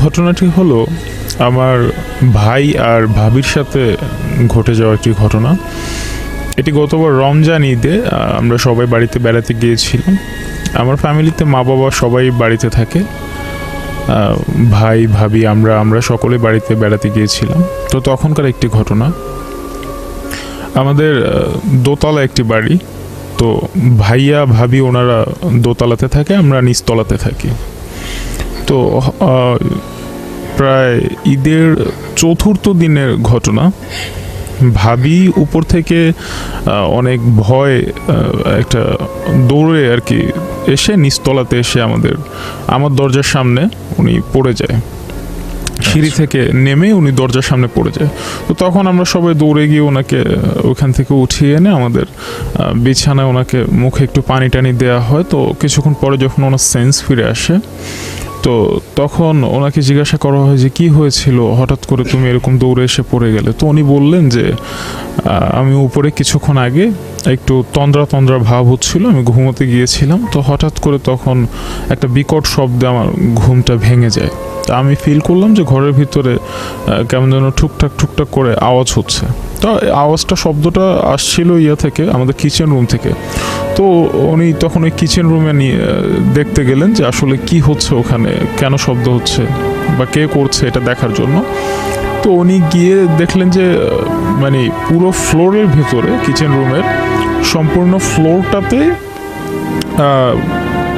ঘটনাটি হলো আমার ভাই আর ভাবির সাথে ঘটে যাওয়া একটি ঘটনা। এটি গতবার রমজান ঈদে আমরা সবাই বাড়িতে বেড়াতে গিয়েছিলাম। আমার ফ্যামিলিতে মা বাবা সবাই বাড়িতে থাকে, ভাই ভাবি আমরা সকলে বাড়িতে বেড়াতে গিয়েছিলাম। তো তখনকার একটি ঘটনা, আমাদের দোতলা একটি বাড়ি। তো ভাইয়া ভাবি ওনারা দোতলাতে থাকে, আমরা নিচতলাতে থাকি। তো প্রায় ঈদের চতুর্থ দিনের ঘটনা। ভাবি উপর থেকে অনেক ভয় একটা দৌড়ে আর কি এসে নিচতলাতে এসে আমার দরজার সামনে উনি পড়ে যায়। সিঁড়ি থেকে নেমে উনি দরজার সামনে পড়ে যায়। তো তখন আমরা সবাই দৌড়ে গিয়ে ওনাকে ওখান থেকে উঠিয়ে এনে আমাদের বিছানায় ওনাকে মুখে একটু পানি টানি দেওয়া হয়। তো কিছুক্ষণ পরে যখন ওনার সেন্স ফিরে আসে, তো তখন ওনাকে জিজ্ঞাসা করা হয় যে কী হয়েছিল, হঠাৎ করে তুমি এরকম দৌড়ে এসে পড়ে গেলে। তো উনি বললেন যে আমি উপরে কিছুক্ষণ আগে একটু তন্দ্রা ভাব হচ্ছিল, আমি ঘুমোতে গিয়েছিলাম। তো হঠাৎ করে তখন একটা বিকট শব্দে আমার ঘুমটা ভেঙে যায়। তা আমি ফিল করলাম যে ঘরের ভিতরে কেমন যেন ঠুকঠাক করে আওয়াজ হচ্ছে। তো আওয়াজটা শব্দটা আসছিল থেকে আমাদের কিচেন রুম থেকে। তো উনি তখন ওই কিচেন রুমে নিয়ে দেখতে গেলেন যে আসলে কি হচ্ছে ওখানে, কেন শব্দ হচ্ছে বা কে করছে এটা দেখার জন্য। তো উনি গিয়ে দেখলেন যে মানে পুরো ফ্লোরের ভিতরে, কিচেন রুমের সম্পূর্ণ ফ্লোরটাতে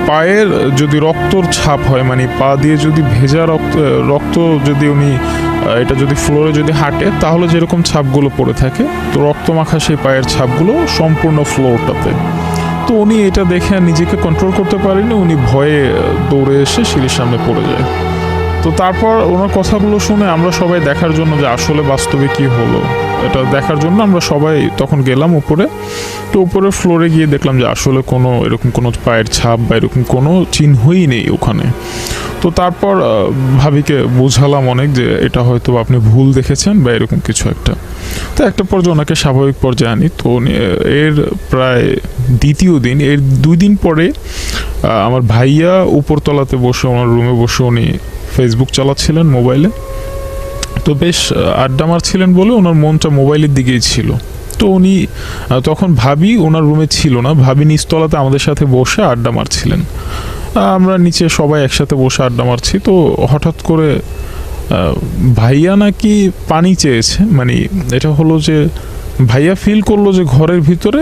পায়ের যদি রক্তর ছাপ হয়, মানে পা দিয়ে যদি ভেজা রক্ত যদি উনি এটা যদি ফ্লোরে যদি হাঁটে তাহলে যেরকম ছাপগুলো পড়ে থাকে, তো রক্তমাখা সেই পায়ের ছাপগুলো সম্পূর্ণ ফ্লোরটাতে। তো উনি এটা দেখে নিজেকে কন্ট্রোল করতে পারেনি, উনি ভয়ে দৌড়ে এসে সিঁড়ির সামনে পড়ে যায়। তো তারপর ওনার কথাগুলো শুনে আমরা সবাই দেখার জন্য যে আসলে বাস্তবে কি হলো এটা দেখার জন্য আমরা সবাই তখন গেলাম উপরে। তো উপরের ফ্লোরে গিয়ে দেখলাম যে আসলে এরকম কোনো পায়ের ছাপ বা এরকম কোনো চিহ্নই নেই ওখানে। তো তারপর ভাবিকে বোঝালাম অনেক যে এটা হয়তো আপনি ভুল দেখেছেন বা এরকম কিছু একটা। তো একটা পর্যায়ে ওনাকে স্বাভাবিক পর্যায়ে আনি। তো এর প্রায় দ্বিতীয় দিন, এর 2 দিন পরে আমার ভাইয়া উপরতলাতে বসে ওনার রুমে বসে উনি ফেসবুক চালাচ্ছিলেন মোবাইলে। তো বেশ আড্ডা মারছিলেন বলে ওনার মনটা মোবাইলের দিকেই ছিল। তো উনি তখন ভাবি ওনার রুমে ছিল না, ভাবি নিচতলাতে আমাদের সাথে বসে আড্ডা মারছিলেন। আমরা নিচে সবাই একসাথে বসে আড্ডা মারছি। তো হঠাৎ করে ভাইয়া নাকি পানি চেয়েছে, মানে এটা হলো যে ভাইয়া ফিল করলো যে ঘরের ভিতরে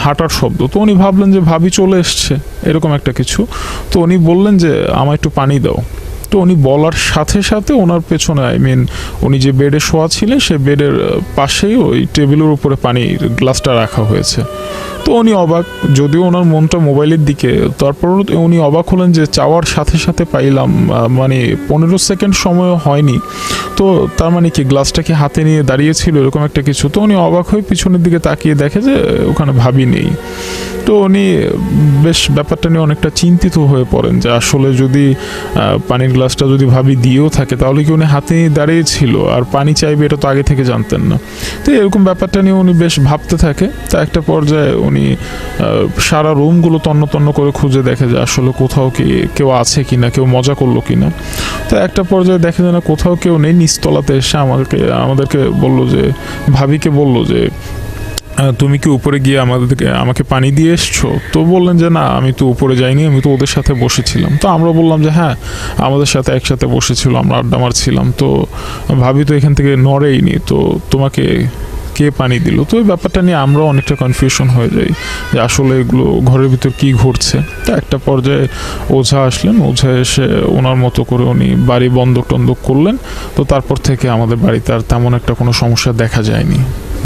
হাঁটার শব্দ। তো উনি ভাবলেন যে ভাবি চলে এসছে এরকম একটা কিছু। তো উনি বললেন যে আমায় একটু পানি দাও। তো উনি বলার সাথে সাথে ওনার পেছনে উনি যে বেডে শোয়া ছিলেন সেই বেডের পাশেই ওই টেবিলের উপরে পানির গ্লাসটা রাখা হয়েছে। তো উনি অবাক, যদিও ওনার মনটা মোবাইলের দিকে, তারপরও উনি অবাক হলেন যে চাওয়ার সাথে সাথে পাইলাম, মানে 15 সেকেন্ড সময় হয়নি। তো তার মানে কি গ্লাসটা কি হাতে নিয়ে দাঁড়িয়েছিল এরকম একটা কিছু। তো উনি অবাক হয়ে পিছনের দিকে তাকিয়ে দেখে যে ওখানে ভাবি নেই। তো উনি বেশ ব্যাপারটা নিয়ে অনেকটা চিন্তিত হয়ে পড়েন যে আসলে যদি পানির গ্লাসটা যদি ভাবি দিয়েও থাকে তাহলে কি উনি হাতে নিয়ে দাঁড়িয়েছিল আর পানি চাইবে এটা তো আগে থেকে জানতেন না। তো এরকম ব্যাপারটা নিয়ে উনি বেশ ভাবতে থাকে। তা একটা পর্যায়ে উনি সারা রুমগুলো তন্ন করে খুঁজে দেখে যে আসলে কোথাও কি কেউ আছে কিনা, কেউ মজা করলো কিনা। তো একটা পর্যায়ে দেখে যে না, কোথাও কেউ নেই। নিচতলাতে এসে আমাদেরকে বললো যে, ভাবিকে বললো যে তুমি কি উপরে গিয়ে আমাকে পানি দিয়ে এসছো? তো বললেন যে না, আমি তো উপরে যাইনি, আমি তো ওদের সাথে বসেছিলাম। তো আমরা বললাম যে হ্যাঁ, আমাদের সাথে একসাথে বসেছিল, আমরা আড্ডা মারছিলাম। তো ভাবি তো এখান থেকে নড়েইনি, তো তোমাকে কে পানি দিল? তো এই ব্যাপারটা নিয়ে আমরা অনেকটা কনফিউশন হয়ে যাই যে আসলে এগুলো ঘরের ভিতর কি ঘটছে। তো একটা পর্যায়ে ওঝা আসলেন, ওঝা এসে ওনার মতো করে উনি বাড়ি বন্ধক টন্ধক করলেন। তো তারপর থেকে আমাদের বাড়িতে আর তেমন একটা কোনো সমস্যা দেখা যায়নি।